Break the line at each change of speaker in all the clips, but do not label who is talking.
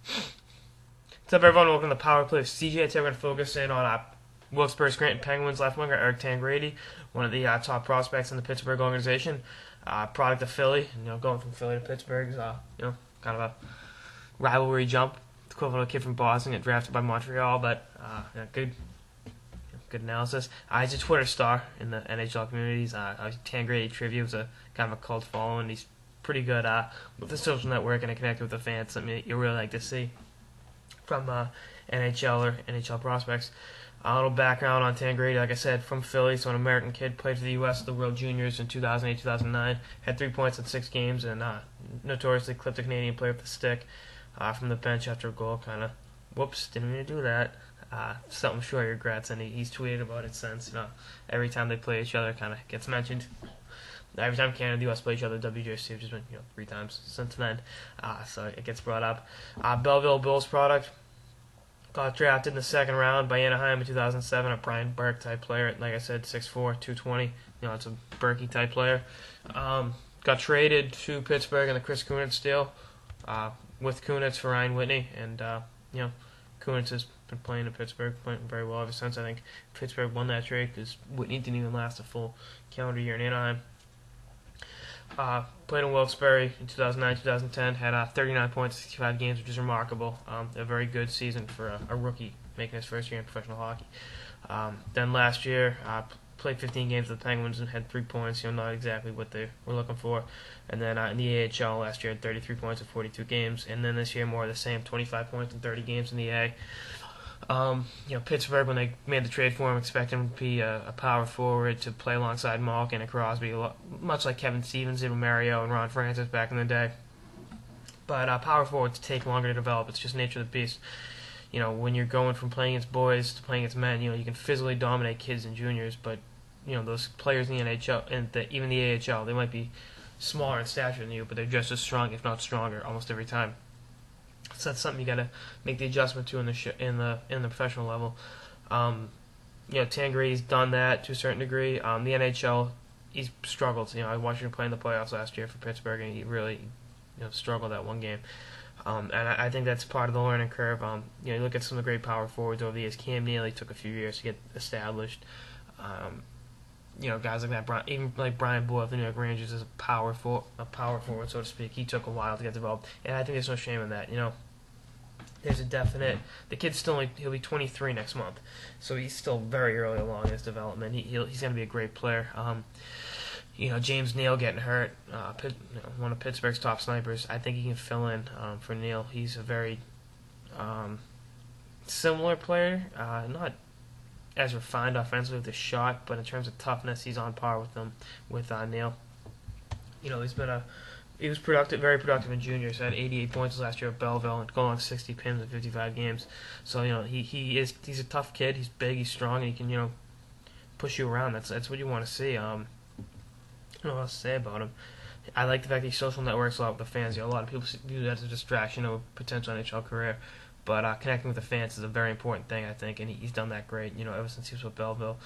What's up, everyone? Welcome to the Power Play with CJ. Today we're going to focus in on Wilkes-Barre Scranton Penguins left winger Big Dog Tangradi, one of the top prospects in the Pittsburgh organization. Product of Philly, going from Philly to Pittsburgh is kind of a rivalry jump. Equivalent of a kid from Boston get drafted by Montreal, but good analysis. He's a Twitter star in the NHL communities. Tangradi Trivia was a kind of a cult following. He's pretty good with the social network and connected with the fans. Something you really like to see from NHL or NHL prospects. A little background on Tangradi, like I said, from Philly, so an American kid, played for the U.S. the World Juniors in 2008-2009, had 3 points in 6 games, and notoriously clipped a Canadian player with a stick from the bench after a goal. Kind of, whoops, didn't mean to do that. Something I'm sure he regrets, and he's tweeted about it since. Every time they play each other, kind of gets mentioned. Every time Canada and the U.S. play each other, WJC, which has been 3 times since then, so it gets brought up. Belleville Bills product. Got drafted in the second round by Anaheim in 2007, a Brian Burke type player. Like I said, 6'4", 220. It's a Burke type player. Got traded to Pittsburgh in the Chris Kunitz deal with Kunitz for Ryan Whitney, and Kunitz has been playing in Pittsburgh, playing very well ever since. I think Pittsburgh won that trade because Whitney didn't even last a full calendar year in Anaheim. Played in Wilkes-Barre in 2009-2010, had 39 points, 65 games, which is remarkable. A very good season for a rookie making his first year in professional hockey. Then last year, played 15 games with the Penguins and had 3 points, not exactly what they were looking for. And then in the AHL last year, had 33 points in 42 games. And then this year, more of the same, 25 points in 30 games in the A. Pittsburgh, when they made the trade for him, expected him to be a power forward to play alongside Malkin and Crosby, much like Kevin Stevens did with Mario and Ron Francis back in the day. But power forwards take longer to develop. It's just nature of the beast. When you're going from playing against boys to playing against men, you can physically dominate kids and juniors, but those players in the NHL and even the AHL, they might be smaller in stature than you, but they're just as strong, if not stronger, almost every time. So that's something you got to make the adjustment to in the professional level. Tangradi's done that to a certain degree. The NHL, he's struggled. I watched him play in the playoffs last year for Pittsburgh, and he really struggled that one game. And I think that's part of the learning curve. You look at some of the great power forwards over the years. Cam Neely took a few years to get established. Guys like that, even like Brian Boyle of the New York Rangers is a power forward, so to speak. He took a while to get developed, and I think there's no shame in that. There's a definite. The kid's he'll be 23 next month, so he's still very early along in his development. He's going to be a great player. James Neal getting hurt, one of Pittsburgh's top snipers. I think he can fill in for Neal. He's a very similar player, not as refined offensively with his shot, but in terms of toughness, he's on par with them with Neal. He was productive, very productive in juniors. Had 88 points last year at Belleville and going on 60 PIMs in 55 games. So he's a tough kid. He's big, he's strong, and he can push you around. That's what you want to see. I don't know what else to say about him. I like the fact that he social networks a lot with the fans. A lot of people view that as a distraction of a potential NHL career. But connecting with the fans is a very important thing, I think, and he's done that great, ever since he was with Belleville.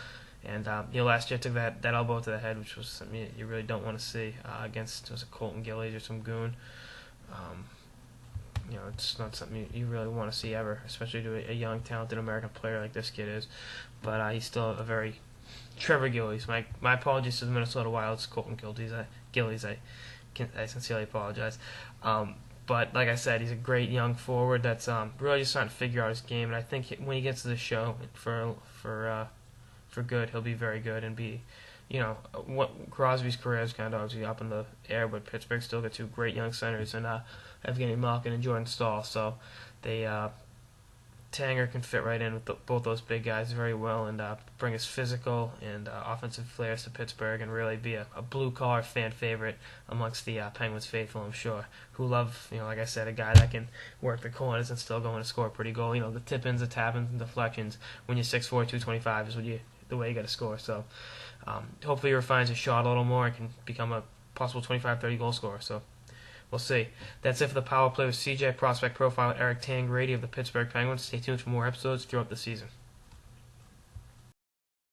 And, last year took that elbow to the head, which was something you really don't want to see against, was it Colton Gillies or some goon? It's not something you really want to see ever, especially to a young, talented American player like this kid is. But he's still a very... Trevor Gillies. My apologies to the Minnesota Wild's Colton Gillies. I sincerely apologize. But like I said, he's a great young forward that's really just starting to figure out his game. And I think when he gets to the show for good, he'll be very good and be, what Crosby's career is kind of obviously up in the air, but Pittsburgh still got 2 great young centers and Evgeny Malkin and Jordan Staal. So they Tanger can fit right in with both those big guys very well and bring his physical and offensive flares to Pittsburgh and really be a blue-collar fan favorite amongst the Penguins faithful, I'm sure, who love, like I said, a guy that can work the corners and still go in and score a pretty goal. The tip-ins, the tap-ins, and deflections when you're 6'4", 225 is the way you got to score. So hopefully he refines his shot a little more and can become a possible 25, 30 goal scorer. So we'll see. That's it for the Power Play with CJ. Prospect Profile Big Dog Tangradi of the Pittsburgh Penguins. Stay tuned for more episodes throughout the season.